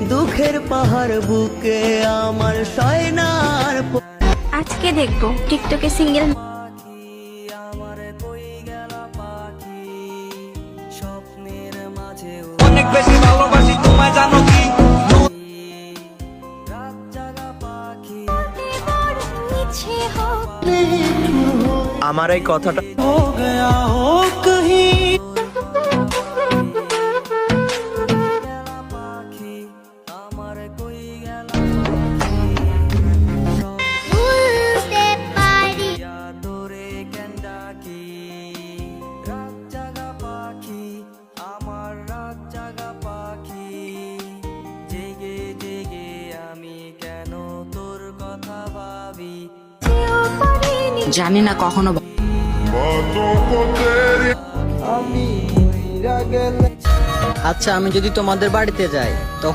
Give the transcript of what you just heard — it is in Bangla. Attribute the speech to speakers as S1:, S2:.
S1: দুঃখের পাহাড় বুকে আমার সয়নার
S2: আজকে দেখবো টিকটকে সিঙ্গেল
S3: অনেক বেশি ভালোবাসি তোমায় জানো কি
S4: আমার এই কথাটা
S1: हो गया हो कहीं
S5: জানি না কখনো
S1: আচ্ছা আমি যদি তোমাদের বাড়িতে যাই তখন